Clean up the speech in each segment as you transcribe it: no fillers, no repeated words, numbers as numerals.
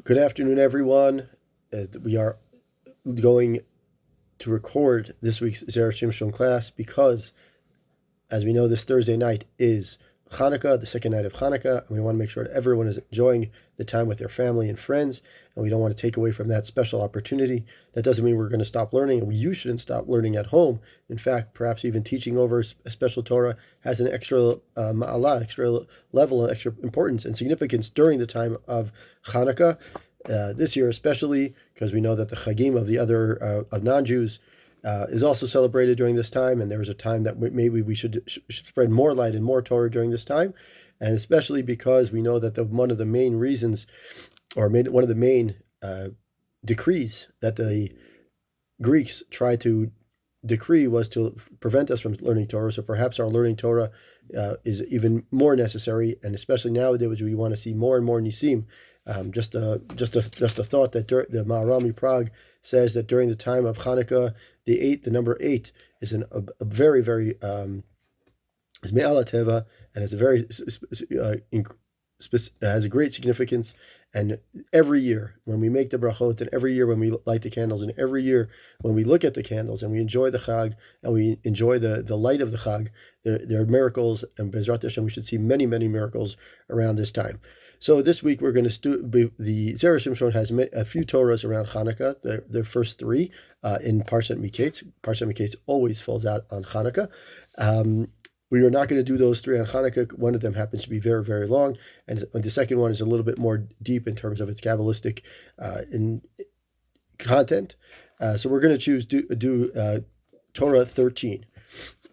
Good afternoon, everyone. We are going to record this week's Zera Shimshon class because, as we know, this Thursday night is Chanukah, the second night of Chanukah, and we want to make sure that everyone is enjoying the time with their family and friends, and we don't want to take away from that special opportunity. That doesn't mean we're going to stop learning, and you shouldn't stop learning at home. In fact, perhaps even teaching over a special Torah has an extra ma'alah, extra level, and extra importance and significance during the time of Chanukah. This year especially, because we know that the Chagim of the other of non-Jews is also celebrated during this time, and there was a time that maybe we should spread more light and more Torah during this time, and especially because we know that one of the main reasons, or one of the main decrees that the Greeks tried to decree was to prevent us from learning Torah. So perhaps our learning Torah is even more necessary, and especially nowadays we want to see more and more nisim. Just a thought that the Maharami Prague says that during the time of Chanukah, the number 8 is a very, very is me'ala teva, and is a very has a great significance. And every year when we make the brachot, and every year when we light the candles, and every year when we look at the candles and we enjoy the Chag and we enjoy the light of the Chag, there are miracles, and Bezrat Hashem we should see many, many miracles around this time. So this week we're going to the Zera Shimshon has a few Torahs around Chanukah. The first 3 in Parshat Mikeitz. Parshat Mikeitz always falls out on Chanukah. We are not going to do those 3 on Chanukah. One of them happens to be very, very long, and the second one is a little bit more deep in terms of its Kabbalistic in content. So we're going to choose do Torah 13.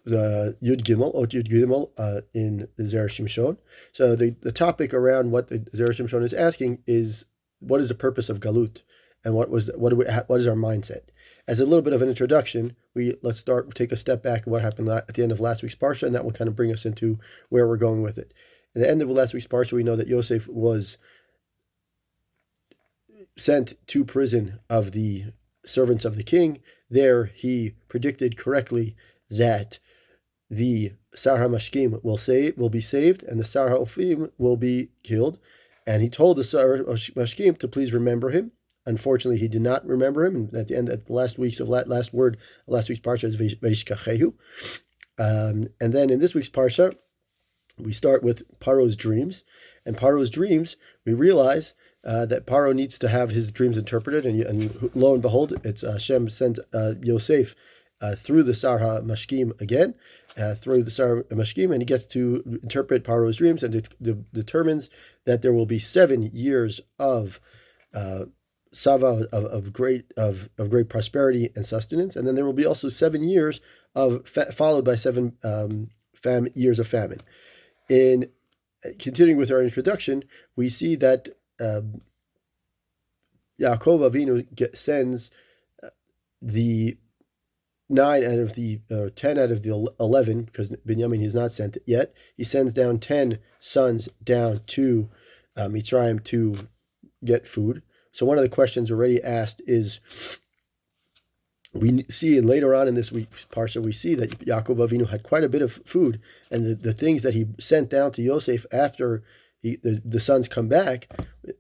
The Yud Gimel in the Zera Shimshon. So the topic around what the Zera Shimshon is asking is, what is the purpose of Galut, and what is our mindset? As a little bit of an introduction, let's take a step back at what happened at the end of last week's Parsha, and that will kind of bring us into where we're going with it. At the end of last week's Parsha, we know that Yosef was sent to prison of the servants of the king. There he predicted correctly that the Sar HaMashkim will be saved, and the Sar HaOfim will be killed. And he told the Sar HaMashkim to please remember him. Unfortunately, he did not remember him. And at the end, at last week's Parsha is Vayishkachehu. And then in this week's Parsha, we start with Paro's dreams. And Paro's dreams, we realize that Paro needs to have his dreams interpreted. And lo and behold, it's Hashem sent Yosef through the Sar HaMashkim again, through the Sar HaMashkim, and he gets to interpret Paro's dreams, and determines that there will be 7 years of Sava, of great prosperity and sustenance, and then there will be also 7 years followed by 7 years of famine. In continuing with our introduction, we see that Yaakov Avinu sends the 9 out of the 10 out of the 11, because Binyamin is not sent yet. He sends down 10 sons down to Mitzrayim to get food. So one of the questions already asked is, we see, and later on in this week's Parsha, we see that Yaakov Avinu had quite a bit of food, and the things that he sent down to Yosef after the sons come back,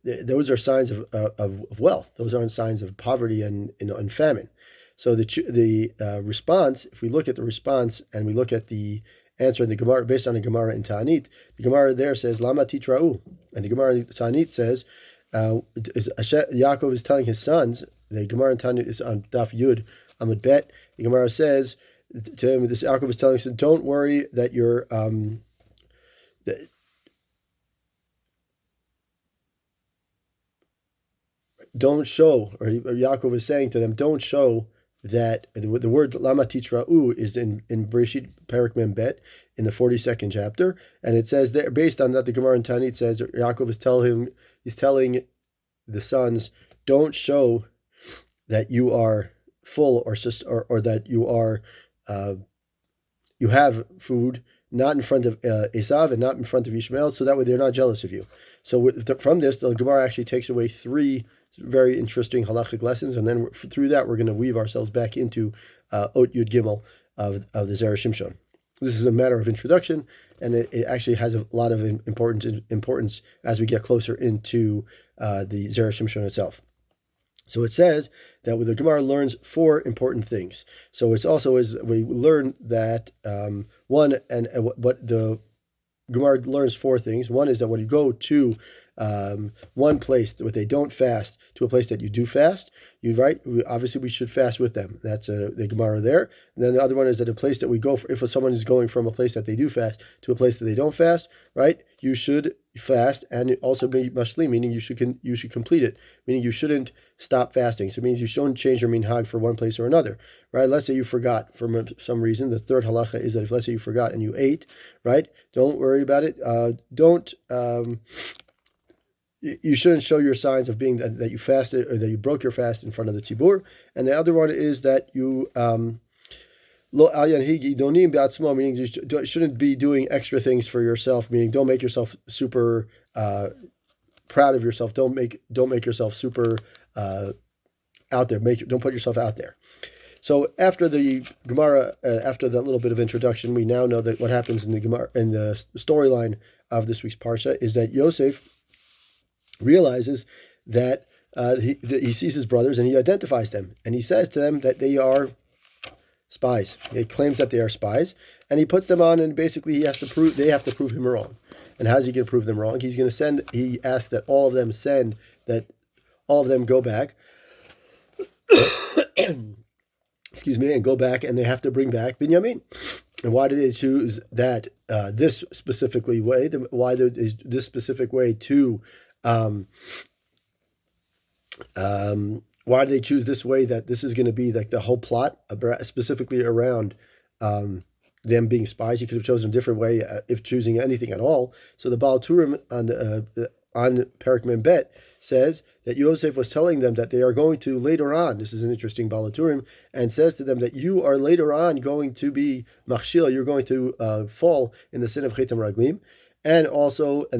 those are signs of wealth. Those aren't signs of poverty and famine. So the response, if we look at the response and we look at the answer in the Gemara, based on the Gemara in Ta'anit, the Gemara there says, Lama titra'u, and the Gemara in Ta'anit says, Yaakov is telling his sons, the Gemara in Ta'anit is on Daf Yud Amud Bet, the Gemara says to him, this Yaakov is telling him, don't worry that you're, don't show, or Yaakov is saying to them, don't show that the word Lama Titra'u is in Bereshit Perek Mem Bet in the 42nd chapter, and it says there, based on that, the Gemara in Tanit says Yaakov is telling the sons, don't show that you are full or that you are you have food, not in front of Esav and not in front of Ishmael, so that way they're not jealous of you. So from this, the Gemara actually takes away 3 very interesting halachic lessons, and then through that we're going to weave ourselves back into Ot Yud Gimel of the Zera Shimshon. this is a matter of introduction, and it actually has a lot of importance as we get closer into the Zera Shimshon itself. So it says that the Gemara learns 4 important things. So it's also as we learn that what the Gemara learns 4 things. One is that when you go to one place that they don't fast to a place that you do fast, obviously we should fast with them. That's the Gemara there. And then the other one is that a place that we go for, if someone is going from a place that they do fast to a place that they don't fast, right? You should fast and also be mashlim, meaning you should complete it, meaning you shouldn't stop fasting. So it means you shouldn't change your minhag for one place or another, right? Let's say you forgot for some reason. The third halacha is that if let's say you forgot and you ate, right? Don't worry about it. You shouldn't show your signs of being that you fasted or that you broke your fast in front of the tzibur. And the other one is that you lo al yanhig idonim be'atzmo, meaning you shouldn't be doing extra things for yourself. Meaning, don't make yourself super proud of yourself. Don't make yourself super out there. Don't put yourself out there. So after the Gemara, after that little bit of introduction, we now know that what happens in the Gemara, in the storyline of this week's parsha, is that Yosef realizes that he sees his brothers and he identifies them, and he says to them that they are spies. He claims that they are spies, and he puts them on, and basically they have to prove him wrong. And how's he going to prove them wrong? He's going to he asks that all of them go back excuse me, and go back, and they have to bring back Binyamin. And why did they choose that this specifically way? Why this specific way to why do they choose this way, that this is going to be like the whole plot, specifically around them being spies? He could have chosen a different way if choosing anything at all. So the Baal Turim on Perek Mem Bet says that Yosef was telling them that they are going to later on, this is an interesting Baal Turim, and says to them that you are later on going to be machshil, you're going to fall in the sin of Chetam Raglim, and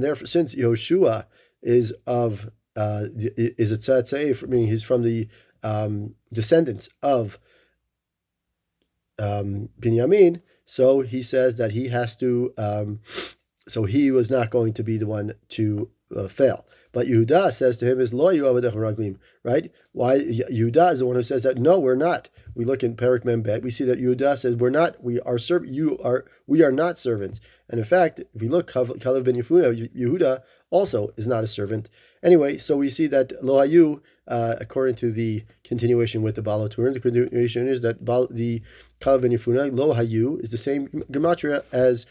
therefore since Yehoshua is a tzadzeif, meaning he's from the descendants of Binyamin, so he says that he has to, so he was not going to be the one to fail. But Yehuda says to him, "Is lo yu'avadech raglim," right? Why Yehuda is the one who says that? No, we're not. We look in Perek Mem Bet, we see that Yehuda says we're not. We are not servants. And in fact, if we look, Kalev ben Yehuda also is not a servant. Anyway, so we see that lo hayu, according to the continuation with the Baal Turim, the continuation is that the Kalev ben Yehuda, lo hayu, is the same gematria as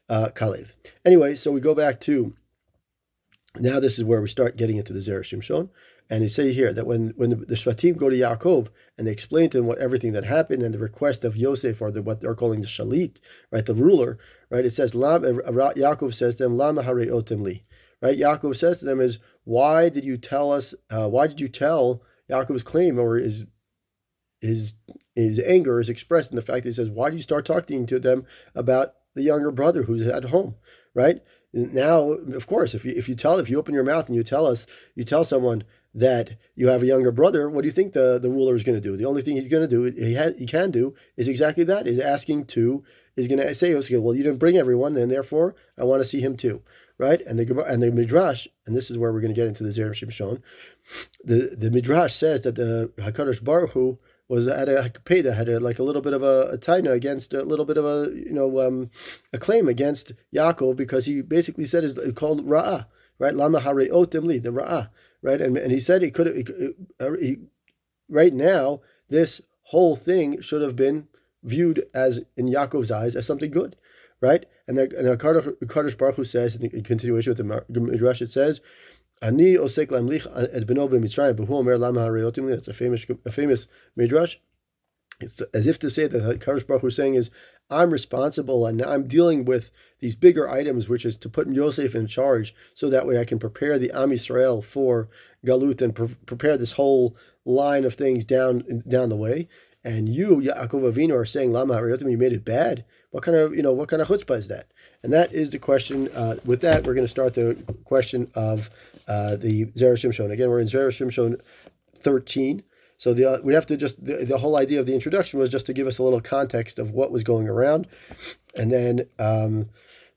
Kalev. Anyway, so we go back to. Now this is where we start getting into the Zera Shimshon, and you say here that when the Shvatim go to Yaakov and they explain to him everything that happened and the request of Yosef, or what they're calling the Shalit, right, the ruler, right, it says Yaakov says to them, Lama hareotem li, right? Yaakov says to them is, why did you tell us? Why did you tell Yaakov's claim, or his anger is expressed in the fact that he says, why do you start talking to them about the younger brother who's at home, right? Now, of course, if you open your mouth and you tell someone that you have a younger brother, what do you think the ruler is going to do? The only thing he's going to do, he can do, is exactly that. Is going to say, well, you didn't bring everyone, and therefore I want to see him too, right? And the Midrash, and this is where we're going to get into the Zera Shimshon. The Midrash says that the Hakadosh Baruch Hu was at a hakpeda, had a little bit of a taina against a little bit of a claim against Yaakov, because he basically said is called ra'ah, right? Lama hareotem li, the ra'ah, right? And he said right now this whole thing should have been viewed as, in Yaakov's eyes, as something good, right? And the Kadosh Baruch Hu says in continuation with the Midrash, it says, Ani osek lamlich et beno b'Mitzrayim, b'hu omer lama hareotim li. That's a famous midrash. It's as if to say that Kadosh Baruch Hu is saying is, I'm responsible and I'm dealing with these bigger items, which is to put Yosef in charge, so that way I can prepare the Am Yisrael for Galut and prepare this whole line of things down the way. And you, Yaakov Avinu, are saying Lama hareotim, you made it bad. What kind of chutzpah is that? And that is the question. With that, we're going to start the question of the Zera Shimshon. Again, we're in Zera Shimshon 13. So we have to just the whole idea of the introduction was just to give us a little context of what was going around, and then it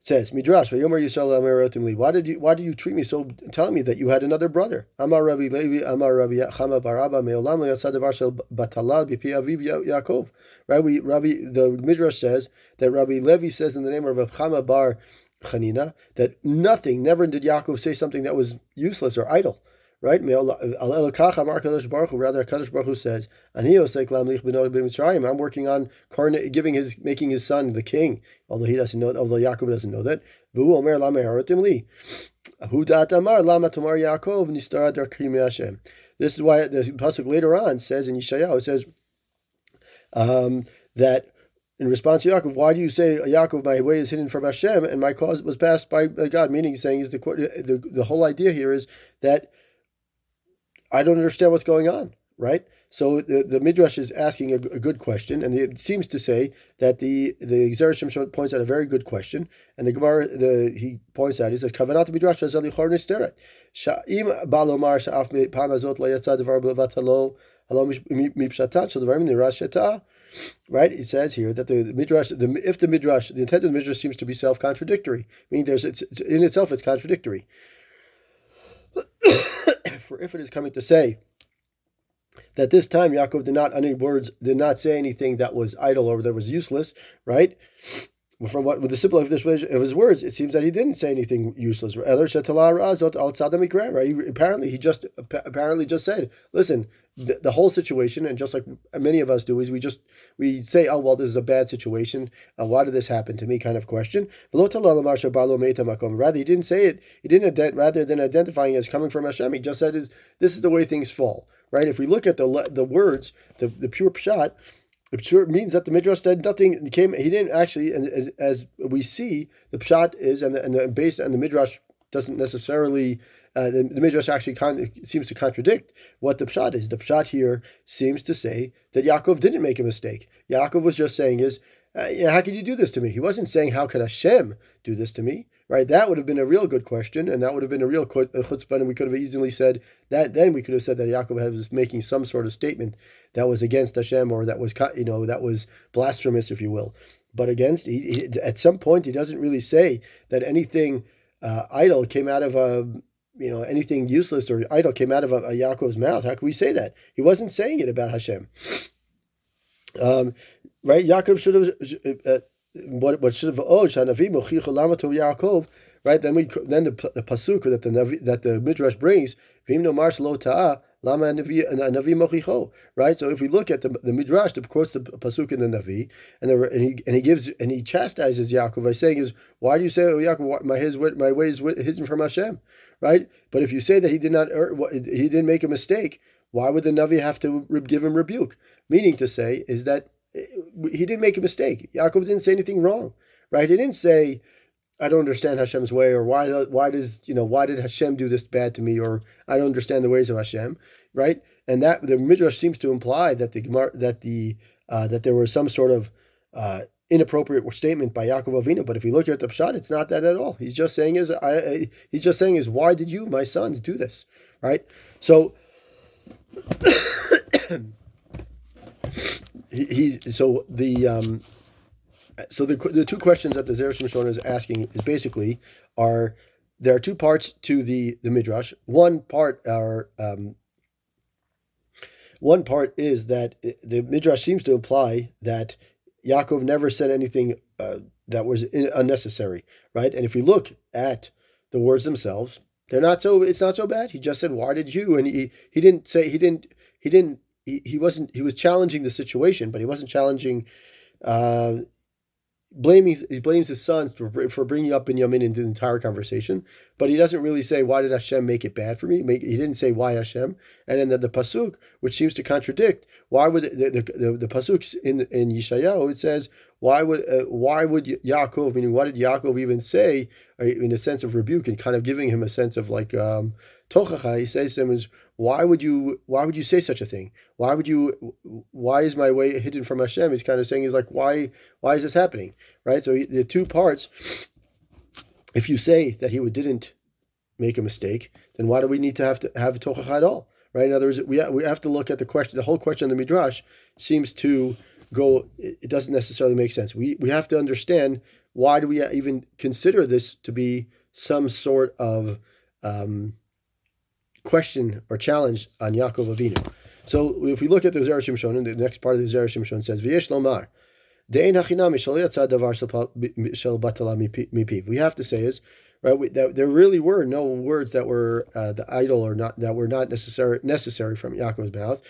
says Midrash. Why did you treat me so? Telling me that you had another brother. Amar Rabbi Levi, Amar Rabbi Chama bar Abba me'olam yatsa davar shel batalal b'pi aviv Yaakov. Right? The Midrash says that Rabbi Levi says in the name of Rav Chama bar Chanina that never did Yaakov say something that was useless or idle. Right? Rather, Kadosh Baruch Hu says, I'm working on making his son the king, although Yaakov doesn't know that. This is why the pasuk later on says in Yeshayahu, it says that in response to Yaakov, why do you say, Yaakov, my way is hidden from Hashem and my cause was passed by God? Meaning, saying is the whole idea here is that I don't understand what's going on, right? So the Midrash is asking a good question, and it seems to say that the Zera Shimshon points out a very good question, and the Gemara he points out, he says, Kavanat Midrash Azal Yichor Nisteret. Sha'im Balomar Sha'af Pam Azot La Yatsa Devar B'Levatalo Halom Mipshatat Shadavar Niras Sheta. Right? It says here that the Midrash, the intent of the Midrash seems to be self-contradictory, meaning in itself it's contradictory. For if it is coming to say that this time Yaakov did not say anything that was idle or that was useless, right? From with the simple of his words, it seems that he didn't say anything useless. Right? He apparently just said, listen, the whole situation, and just like many of us do, is we say, oh well, this is a bad situation. Why did this happen to me? Kind of question. Rather, he didn't say it. He didn't. Rather than identifying as coming from Hashem, he just said, "This is the way things fall." Right? If we look at the words, the pure pshat, it sure means that the Midrash said nothing came. He didn't actually, and as we see, the pshat is, and the base and the Midrash doesn't necessarily. The Midrash actually seems to contradict what the pshat is. The pshat here seems to say that Yaakov didn't make a mistake. Yaakov was just saying how can you do this to me? He wasn't saying, how could Hashem do this to me? Right? That would have been a real good question, and that would have been a real chutzpah, and we could have easily said that. Then we could have said that Yaakov was making some sort of statement that was against Hashem, or that was blasphemous, if you will. But at some point, he doesn't really say that anything idle came out of anything useless or idle came out of a Yaakov's mouth. How can we say that? He wasn't saying it about Hashem. Right? Yaakov should have what should have Shanavi Mochicha Lamato Yaakov. Right? Then the pasuk that the Midrash brings, Vimno Mars Lo Ta'a Lama Navi Mochicho. Right? So if we look at the Midrash that quotes the pasuk in the Navi, and he chastises Yaakov by saying, why do you say, Yaakov, my way is hidden from Hashem? Right? But if you say that he didn't make a mistake, why would the Navi have to give him rebuke? Meaning to say is that he didn't make a mistake. Yaakov didn't say anything wrong, right? He didn't say, I don't understand Hashem's way, or why did Hashem do this bad to me, or I don't understand the ways of Hashem, right? And that the Midrash seems to imply that that there was some sort of inappropriate statement by Yaakov Avinu. But if you look at the pshat, it's not that at all. He's just saying why did you, my sons, do this, right? So the two questions that the Zera Shimshon is asking is basically there are two parts to the Midrash. One part is that the Midrash seems to imply that Yaakov never said anything that was unnecessary, right? And if we look at the words themselves, it's not so bad. He just said, "Why did you?" And he was challenging the situation, but he wasn't challenging. He blames his sons for bringing up Binyamin into the entire conversation, but he doesn't really say, why did Hashem make it bad for me? He didn't say why Hashem. And then the pasuk, which seems to contradict, why would the pasuk in Yeshayahu, it says, why would Yaakov, meaning why did Yaakov even say, in a sense of rebuke and kind of giving him a sense of like tochacha, he says to him, is why would you say such a thing? Why is my way hidden from Hashem? He's kind of saying, why is this happening? Right? So the two parts, if you say that he didn't make a mistake, then why do we need to have a tochacha at all? Right? In other words, we have to look at the question. The whole question of the Midrash seems to go. It doesn't necessarily make sense. We have to understand, why do we even consider this to be some sort of question or challenge on Yaakov Avinu? So if we look at the Zera Shimshon, and the next part of the Zera Shimshon says, "V'yesh lomar, de'ein hachinami shel yatsa davar shel batala mipiv." We have to say is, right, that there really were no words that were the idol, or not, that were not necessary from Yaakov's mouth.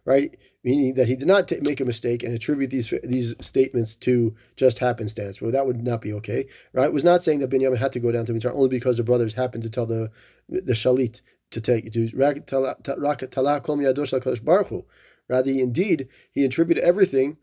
Right, meaning that he did not make a mistake and attribute these statements to just happenstance. Well, that would not be okay. Right, it was not saying that Binyamin had to go down to Mitzrayim only because the brothers happened to tell the shalit to take to rather, indeed, he attributed everything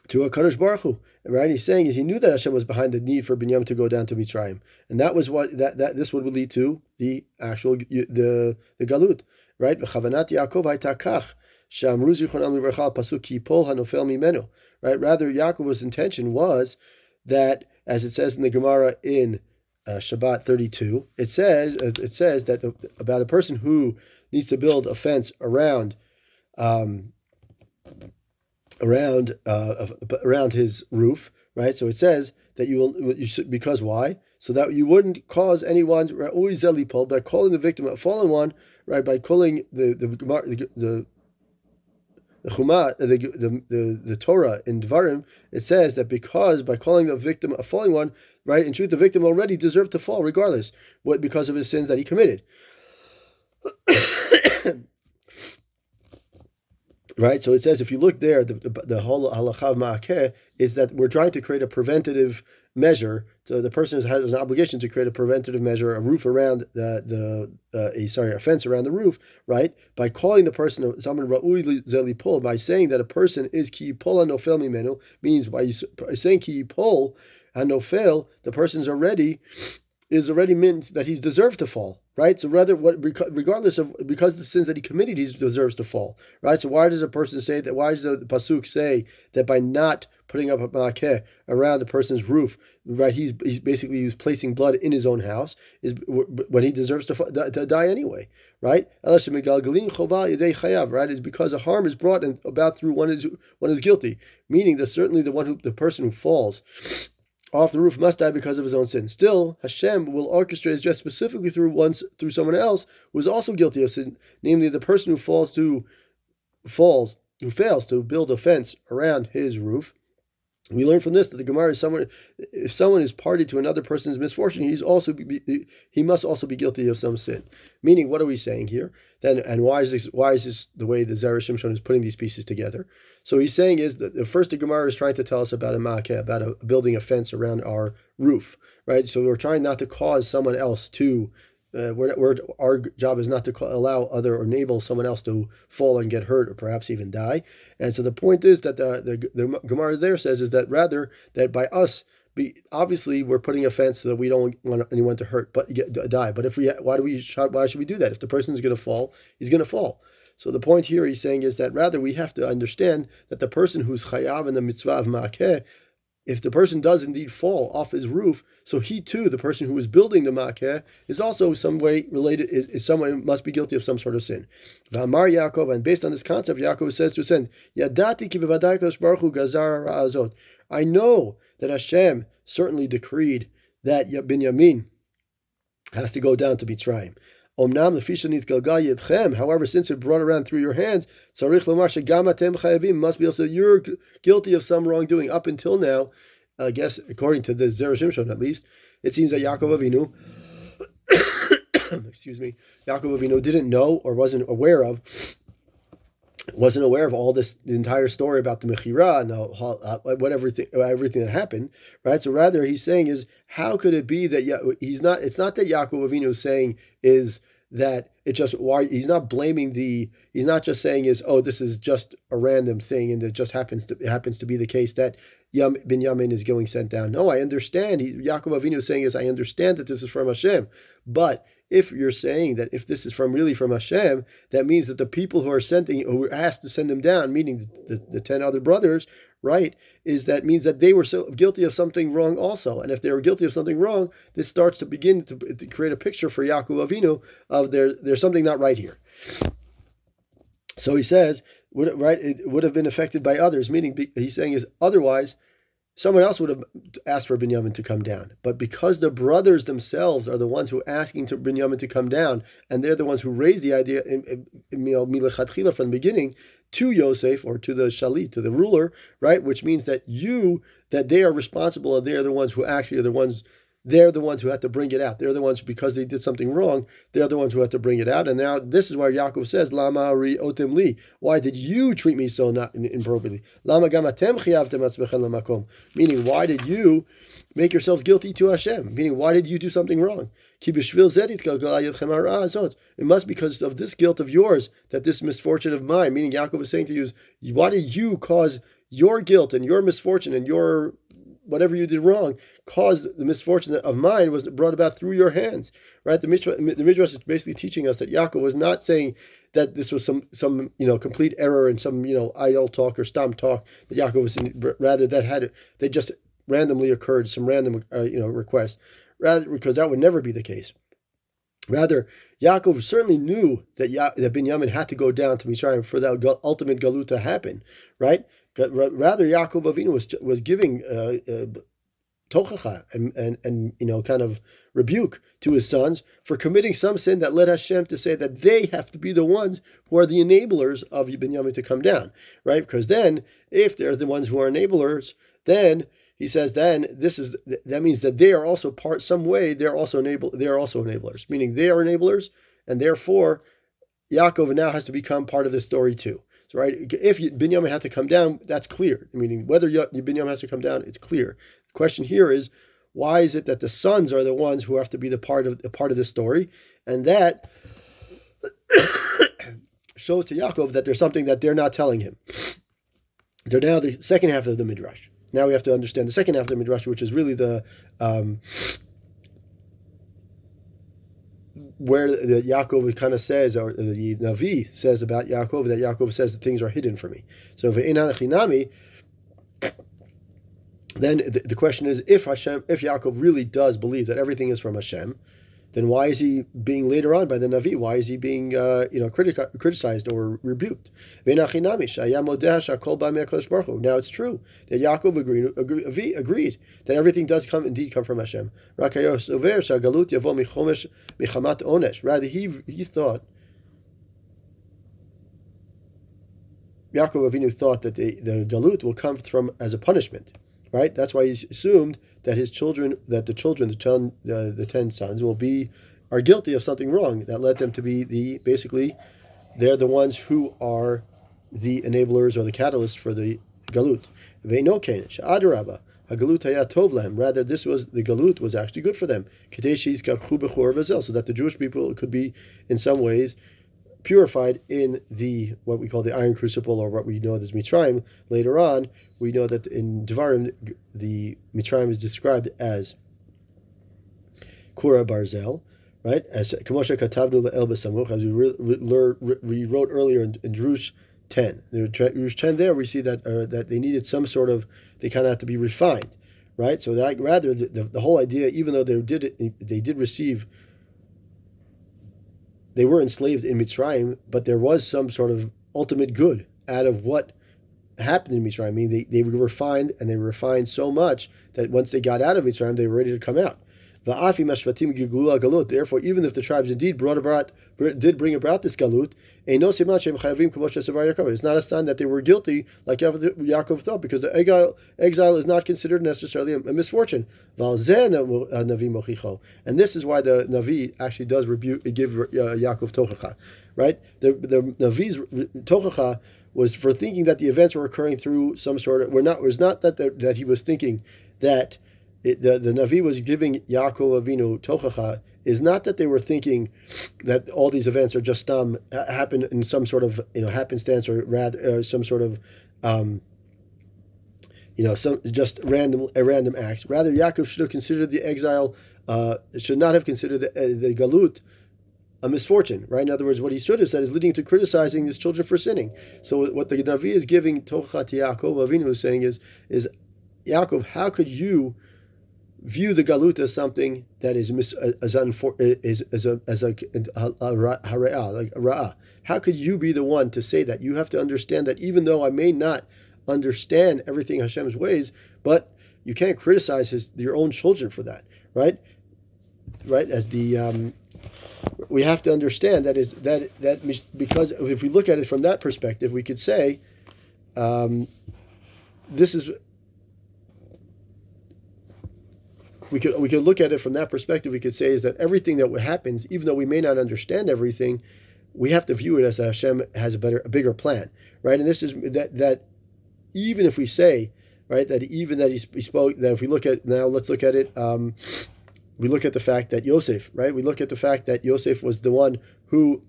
to a Kadosh Baruch Hu. Right? He's saying is he knew that Hashem was behind the need for Binyamin to go down to Mitzrayim, and that was what that this would lead to the actual the galut. Right? V'chavanat Yaakov hayta kach she'amru zichronam libracha pasuk ki yipol hanofel mimenu. Right? Rather, Yaakov's intention was that, as it says in the Gemara in Shabbat 32, it says that about a person who needs to build a fence around his roof, right? So it says that you should, because why? So that you wouldn't cause anyone by calling the victim a fallen one, right? By calling the Torah in Dvarim, it says that because by calling the victim a falling one, right? In truth, the victim already deserved to fall regardless, because of his sins that he committed. Right, so it says, if you look there, the whole halacha of ma'akeh is that we're trying to create a preventative measure. So the person has an obligation to create a preventative measure, a roof around a fence around the roof, right? By calling the person someone ra'ui zelipol, by saying that a person is ki yipol hanofel mimenu, means by saying ki yipol hanofel, the person is already means that he's deserved to fall, right? So regardless of, because of the sins that he committed, he deserves to fall, right? So why does a person say that? Why does the pasuk say that by not putting up a ma'akeh around the person's roof, right? He's placing blood in his own house, is when he deserves to die anyway, right? Right? Is because a harm is brought about through one who's guilty, meaning that certainly the person who falls off the roof must die because of his own sin. Still, Hashem will orchestrate his death specifically through someone else who is also guilty of sin, namely the person who fails to build a fence around his roof. We learn from this that the Gemara is if someone is party to another person's misfortune, he must also be guilty of some sin. Meaning, what are we saying here? Then, and why is this the way the Zera Shimshon is putting these pieces together? So he's saying is that the first, the Gemara is trying to tell us about a ma'akeh, about building a fence around our roof, right? So we're trying not to cause someone else to. Our job is not to allow or enable someone else to fall and get hurt or perhaps even die. And so the point is that the Gemara there says is that rather that by us, obviously we're putting a fence so that we don't want anyone to hurt but die. But why should we do that? If the person is going to fall, he's going to fall. So the point here he's saying is that rather we have to understand that the person who's chayav in the mitzvah of ma'akeh, if the person does indeed fall off his roof, so he too, the person who is building the ma'akeh, is also some way related, is someone must be guilty of some sort of sin. V'amar Yaakov, and based on this concept, Yaakov says to his son, Yadati ki b'vadai kadosh baruch hu gazar ha'azot. I know that Hashem certainly decreed that Binyamin has to go down to Mitzrayim. Omnam lefishanit galgal yedchem. However, since it brought around through your hands, tzarich lomar shegam atem chayavim, must be also you're guilty of some wrongdoing. Up until now, I guess according to the Zera Shimshon at least, it seems that Yaakov Avinu, Yaakov Avinu didn't know or wasn't aware of all this, the entire story about the Mechira and everything that happened, right? So rather he's saying is, how could it be that it's not that Yaakov Avinu is saying is that it just, why he's not blaming he's not just saying is, oh, this is just a random thing and it just happens to be the case that Binyamin is going sent down. No, I understand. Yaakov Avinu is saying is, I understand that this is from Hashem, but if you're saying that if this is really from Hashem, that means that the people who were asked to send him down, meaning the 10 other brothers, right, is that means that they were so guilty of something wrong also. And if they were guilty of something wrong, this starts to begin to create a picture for Yaakov Avinu of there's something not right here. So he says, it would have been affected by others, meaning he's saying is otherwise, someone else would have asked for Binyamin to come down. But because the brothers themselves are the ones who are asking to Binyamin to come down, and they're the ones who raised the idea milechatchila from the beginning to Yosef, or to the shalit, to the ruler, right? Which means that they are responsible, and they're the ones who actually are the ones. They're the ones who have to bring it out. They're the ones, because they did something wrong, they're the ones who have to bring it out. And now this is why Yaakov says, Lama ri otem li. Why did you treat me so not inappropriately? Lama gam atem chiyavtem atzmechem lamakom. Meaning, why did you make yourselves guilty to Hashem? Meaning, why did you do something wrong? Ki b'shvil zeh titgalgal yadchem hara azot. It must be because of this guilt of yours that this misfortune of mine, meaning Yaakov is saying to you, why did you cause your guilt and your misfortune and your whatever you did wrong caused the misfortune of mine was brought about through your hands, right? The Midrash is basically teaching us that Yaakov was not saying that this was some complete error and some idle talk or stam talk that Yaakov was in, rather they just randomly occurred, some random request, rather, because that would never be the case. Rather, Yaakov certainly knew that Binyamin had to go down to Mitzrayim for that ultimate galut to happen, right? Rather, Yaakov Avinu was giving tochacha and kind of rebuke to his sons for committing some sin that led Hashem to say that they have to be the ones who are the enablers of Binyamin to come down, right? Because then, if they're the ones who are enablers, then he says that means that they are also some way they're also enablers, meaning they are enablers, and therefore Yaakov now has to become part of this story too. So, right, if Binyamin had to come down, that's clear. Meaning, whether Binyamin has to come down, it's clear. The question here is, why is it that the sons are the ones who have to be a part of this story, and that shows to Yaakov that there's something that they're not telling him. They're now the second half of the Midrash. Now we have to understand the second half of the Midrash, which is really the where the Yaakov kind of says, or the Navi says about Yaakov, that Yaakov says that things are hidden for me. So ve'enan chinami, then the question is, if Yaakov really does believe that everything is from Hashem, then why is he being later on by the Navi? Why is he being criticized or rebuked? Now it's true that Yaakov agreed that everything does indeed come from Hashem. Rather, he thought, Yaakov Avinu thought that the galut will come from as a punishment. Right, that's why he's assumed that the 10 sons, are guilty of something wrong that led them to be they're the ones who are the enablers or the catalysts for the galut. Rather, the galut was actually good for them, so that the Jewish people could be in some ways purified in what we call the iron crucible, or what we know as Mitzrayim. Later on, we know that in Devarim, the Mitzrayim is described as Kura Barzel, right? As Kamosha Katavnu Le'el B'Samuch, as we wrote earlier in Drush 10. In Drush 10 there, we see that they needed some sort of, they kind of have to be refined, right? So that rather, the whole idea, even though they did receive, they were enslaved in Mitzrayim, but there was some sort of ultimate good out of what happened in Mitzrayim. I mean, they were refined, and they were refined so much that once they got out of Mitzrayim, they were ready to come out. Therefore, even if the tribes indeed did bring about this galut, it's not a sign that they were guilty, like Yaakov thought, because the exile is not considered necessarily a misfortune. And this is why the Navi actually does give Yaakov tochacha, right? The Navi's tochacha was for thinking that the events were occurring through some sort of. Was not that he was thinking that. The Navi was giving Yaakov Avinu tochacha, is not that they were thinking that all these events are just happen in some sort of happenstance, or rather some sort of some just random acts. Rather, Yaakov should have considered the exile, should not have considered the galut a misfortune, right? In other words, what he should have said is leading to criticizing his children for sinning. So what the Navi is giving Tochat Yaakov Avinu is saying is Yaakov, how could you view the galut as something that is a ra'ah? How could you be the one to say that? You have to understand that even though I may not understand everything Hashem's ways, but you can't criticize your own children for that, right? Right? As we have to understand that because if we look at it from that perspective, we could say this is. We could look at it from that perspective. We could say is that everything that happens, even though we may not understand everything, we have to view it as Hashem has a bigger plan, right? And this is that even if we say, right, that even that he spoke, that if we look at now, let's look at it. We look at the fact that Yosef, right? We look at the fact that Yosef was the one who,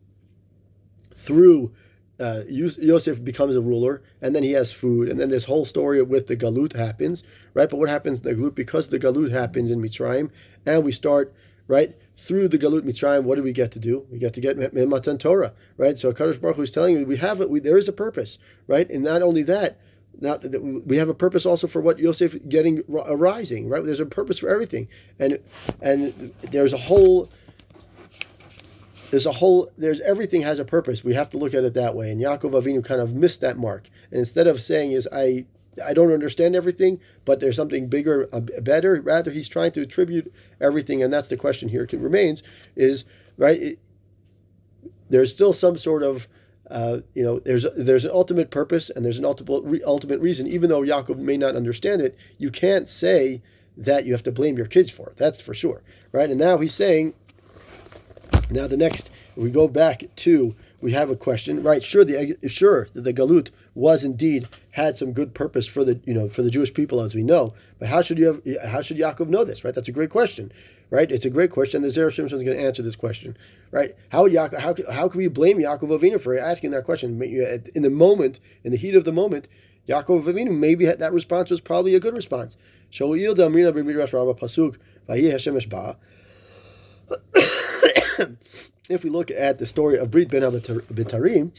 through Yosef becomes a ruler, and then he has food, and then this whole story with the galut happens, right? But what happens in the galut? Because the galut happens in Mitzrayim, and we start, right, through the galut Mitzrayim, what do we get to do? We get to get Matan Torah, right? So HaKadosh Baruch Hu is telling you, there is a purpose, right? And not only that, we have a purpose also for what Yosef getting arising, right? There's a purpose for everything, and there's everything has a purpose. We have to look at it that way. And Yaakov Avinu kind of missed that mark. And instead of saying I don't understand everything, but there's something bigger, better, rather he's trying to attribute everything. And that's the question here remains is, right, there's still some sort of, there's an ultimate purpose and there's an ultimate reason. Even though Yaakov may not understand it, you can't say that you have to blame your kids for it. That's for sure, right? And now he's saying, now the next, we go back to, we have a question, right? Sure, that the galut was indeed had some good purpose for the Jewish people, as we know. But how should Yaakov know this, right? That's a great question, right? It's a great question. The Zera Shimshon is going to answer this question, right? How can we blame Yaakov Avinu for asking that question in the moment, in the heat of the moment? Yaakov Avinu, maybe that response was probably a good response. Shaul Damrina b'Midrash Rabbah pasuk v'Hayi Hashem Eshba. If we look at the story of Brit Ben Abitarim,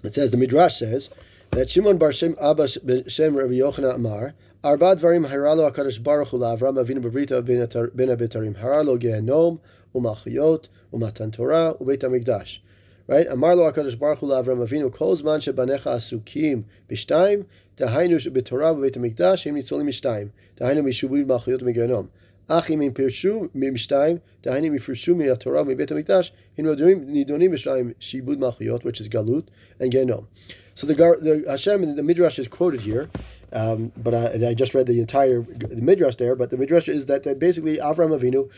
it says, the Midrash says that Shimon bar Shem Abba Shem Rabbi Yochanan Amar Arba Dvarim Haralo HaKadosh Baruch Hu LaAvram Avinu B'Brita Ben Abitarim Haralo Gehenom U'Malchuyot U'Matan Torah U'Beit HaMikdash. Right? Amar Lo HaKadosh Baruch Hu LaAvram Avinu Kol Zman Shebanecha Asukim B'Shtayim Dahainu B'Torah U'Beit HaMikdash Hem Nitzolim B'Shtayim Dahainu Mishubim Malchuyot U'Gehenom Achim in Pirshu Mimshtayim, Dahanim Mifrshu Miyatorah Mibet Hamikdash, in Nidonim Mishayim Shibud Malchuyot, which is Galut and Genom. So the Hashem and the Midrash is quoted here, but I just read the Midrash there. But the Midrash is that basically Avram Avinu,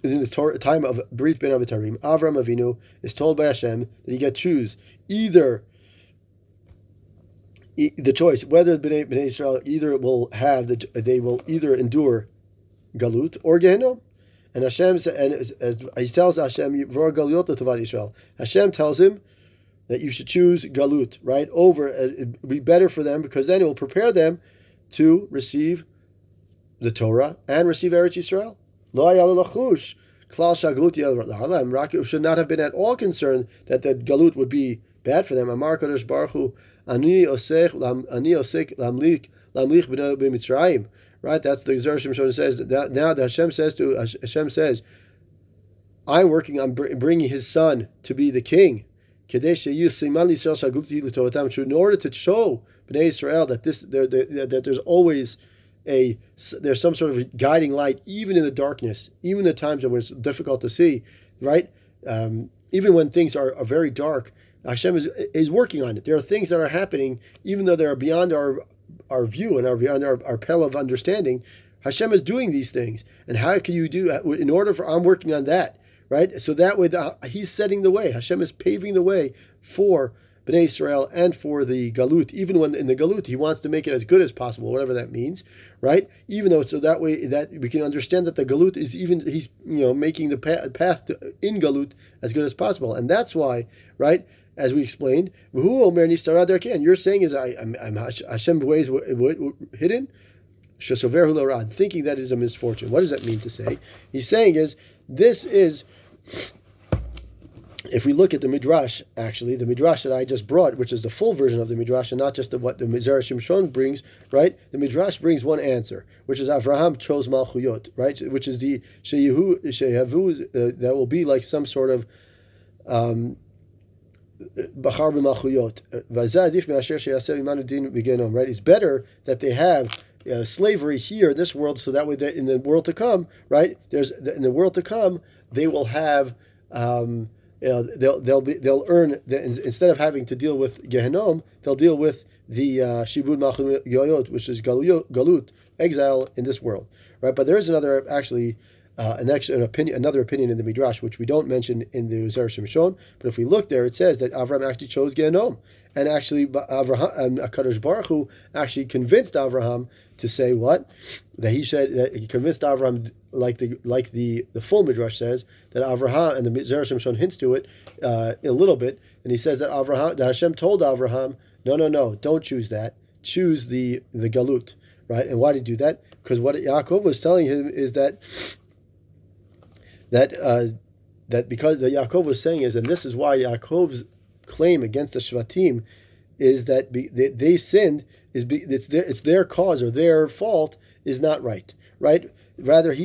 in the time of Brit Ben Abitarim, Avram Avinu is told by Hashem that he can choose either the choice whether Bnei Israel they will either endure Galut or Gehenom, and Hashem as he tells Hashem, "V'or Galut l'tovat Yisrael." Hashem tells him that you should choose Galut, right? It'd be better for them because then it will prepare them to receive the Torah and receive Eretz Yisrael. Lo hayal lachush klal shagalut yal Rakim should not have been at all concerned that the Galut would be bad for them. Amar Kadosh Baruch Hu, Ani osek lamlich b'Mitzrayim. Right, that's the Zera Shimshon says that now that Hashem says, I'm working on bringing His Son to be the King, in order to show Bnei Israel that there's always there's some sort of guiding light, even in the darkness, even in the times when it's difficult to see, right? Even when things are very dark, Hashem is working on it. There are things that are happening, even though they are beyond our view and our pale of understanding. Hashem is doing these things, and how can you do? I'm working on that, right? So that way, He's setting the way. Hashem is paving the way for Bnei Israel and for the Galut. Even when in the Galut, He wants to make it as good as possible, whatever that means, right? Even though so that way that we can understand that the Galut is He's making the path in Galut as good as possible, and that's why, right? As we explained, you're saying is I'm Hashem ways hidden, thinking that is a misfortune. What does that mean to say? He's saying is this is if we look at the Midrash, actually, the Midrash that I just brought, which is the full version of the Midrash and not just what the Zera Shimshon brings, right? The Midrash brings one answer, which is Avraham chose Malchuyot, right? Which is the Sheyavu, that will be like some sort of Bachar b'Malchuyot. Right? It's better that they have slavery here in this world, so that way that in the world to come, right? In the world to come, they will have. They'll earn instead of having to deal with Gehenom, they'll deal with the Shibud Malchuyot, which is Galut, exile in this world, right? But there is another another opinion in the Midrash which we don't mention in the Zera Shimshon. But if we look there, it says that Avraham actually chose Gehenom, and actually Kadosh Baruch Hu actually convinced Avraham to say what? That he convinced Avraham, like the full Midrash says, that Avraham, and the Zera Shimshon hints to it a little bit, and he says that Hashem told Avraham, no, don't choose that, choose the Galut, right? And why did he do that? Because what Yaakov was telling him is that because that Yaakov was saying is, and this is why Yaakov's claim against the Shvatim is that they sinned, it's their cause or their fault is not right. Rather,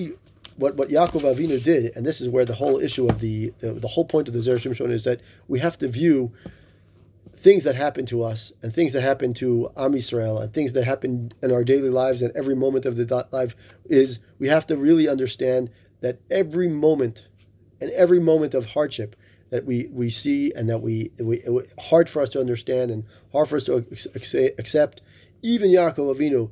what Yaakov Avinu did, and this is where the whole issue of the whole point of the Zera Shimshon is that we have to view things that happen to us and things that happen to Am Yisrael and things that happen in our daily lives and every moment of the life is we have to really understand that every moment of hardship that we see and that we hard for us to understand and hard for us to accept, even Yaakov Avinu,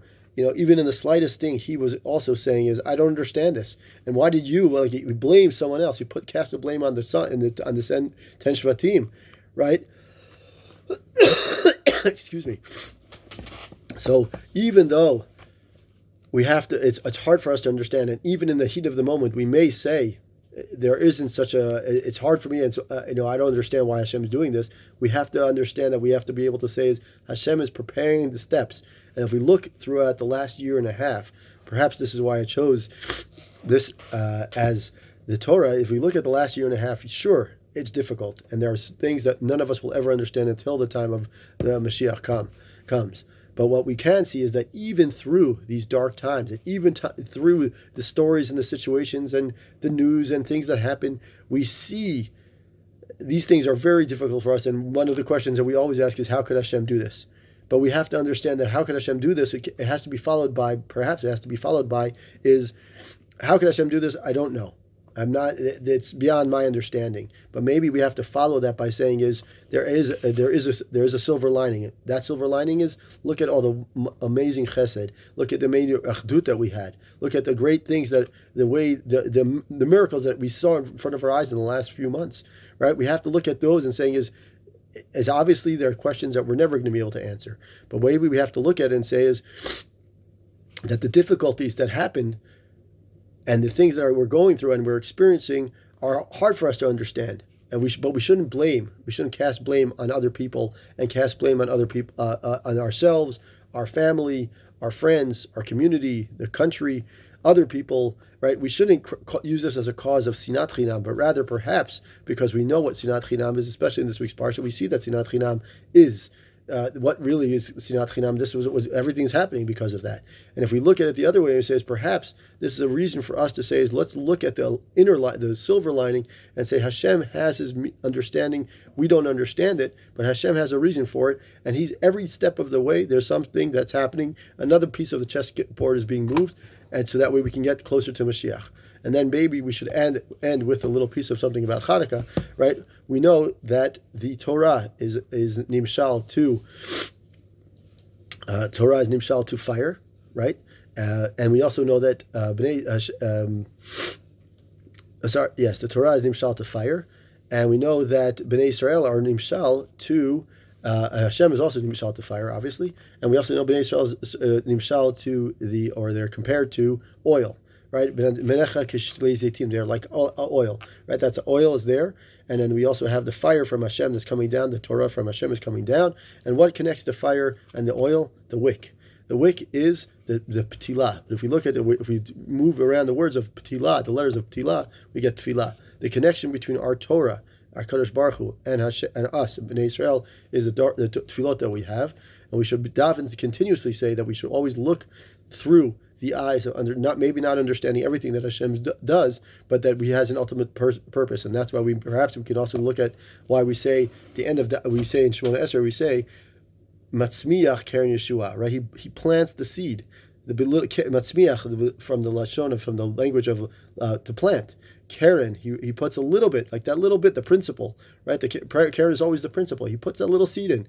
even in the slightest thing, he was also saying is, I don't understand this. And why did you blame someone else? You cast the blame on the son on the 10 Shvatim, right? Excuse me. So even though we have to, it's hard for us to understand, and even in the heat of the moment, we may say there isn't such it's hard for me, and so, I don't understand why Hashem is doing this. We have to understand that we have to be able to say is Hashem is preparing the steps. And if we look throughout the last year and a half, perhaps this is why I chose this as the Torah. If we look at the last year and a half, sure, it's difficult, and there are things that none of us will ever understand until the time of the Mashiach comes. But what we can see is that even through these dark times, and even through the stories and the situations and the news and things that happen, we see these things are very difficult for us. And one of the questions that we always ask is, how could Hashem do this? But we have to understand that how could Hashem do this? It has to be followed by, is, how could Hashem do this? I don't know. It's beyond my understanding. But maybe we have to follow that by saying is there is a silver lining. That silver lining is, look at all the amazing chesed. Look at the amazing achdut that we had. Look at the great things the miracles that we saw in front of our eyes in the last few months. Right? We have to look at those and saying is obviously there are questions that we're never going to be able to answer. But maybe we have to look at it and say is that the difficulties that happen and the things that we're going through and we're experiencing are hard for us to understand. But we shouldn't blame. We shouldn't cast blame on other people and cast blame on other people, on ourselves, our family, our friends, our community, the country, other people. Right? We shouldn't use this as a cause of sinat chinam, but rather perhaps because we know what sinat chinam is, especially in this week's parsha, we see that sinat chinam is. What really is sinat chinam? This was everything's happening because of that. And if we look at it the other way and say, perhaps this is a reason for us to say is let's look at the the silver lining, and say Hashem has His understanding. We don't understand it, but Hashem has a reason for it, and He's every step of the way. There's something that's happening. Another piece of the chessboard is being moved, and so that way we can get closer to Mashiach. And then maybe we should end with a little piece of something about Chanukah, right? We know that the Torah is nimshal to fire, right? And we also know that the Torah is nimshal to fire, and we know that Bnei Israel are nimshal to Hashem is also nimshal to fire, obviously, and we also know Bnei Israel is nimshal to they're compared to oil. Right, they're like oil. Right, that's oil is there, and then we also have the fire from Hashem that's coming down. The Torah from Hashem is coming down, and what connects the fire and the oil? The wick. The wick is the petilah. But if we look at if we move around the words of petilah, the letters of petilah, we get tefillah. The connection between our Torah our Kadosh Baruch Hu, and Hashem, and us, Bnei Israel, is the tefillot that we have, and we should daven to continuously say that we should always look through the eyes of not understanding everything that Hashem does, but that He has an ultimate purpose, and that's why we can also look at why we say the end of we say in Shemona Esrei we say Matzmiach Keren Yeshua, right? He plants the seed. The Matzmiach from the lashon, from the language of to plant. Keren, he puts a little bit, like that little bit, the principle, right? The Keren is always the principle. He puts that little seed in.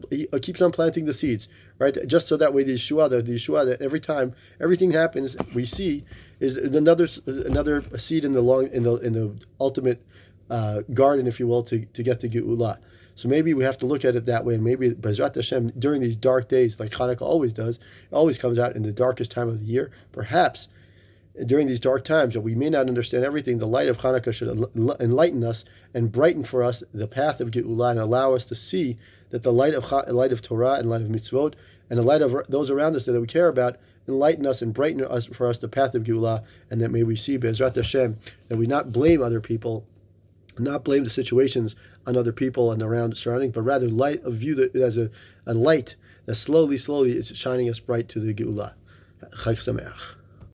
He keeps on planting the seeds, right? Just so that way the Yeshua that every time everything happens, we see is another seed in the ultimate garden, if you will, to get to Geula. So maybe we have to look at it that way, and maybe B'ezrat Hashem, during these dark days, like Chanukah always does, it always comes out in the darkest time of the year. Perhaps during these dark times that we may not understand everything, the light of Chanukah should enlighten us and brighten for us the path of Geula, and allow us to see that the light of Torah and light of mitzvot and the light of those around us that we care about enlighten us and brighten us for us the path of Geula, and that may we see B'ezrat Hashem that we not blame other people, not blame the situations on other people and around surrounding, but rather view it as a light that slowly is shining us bright to the Geula. Chag Sameach.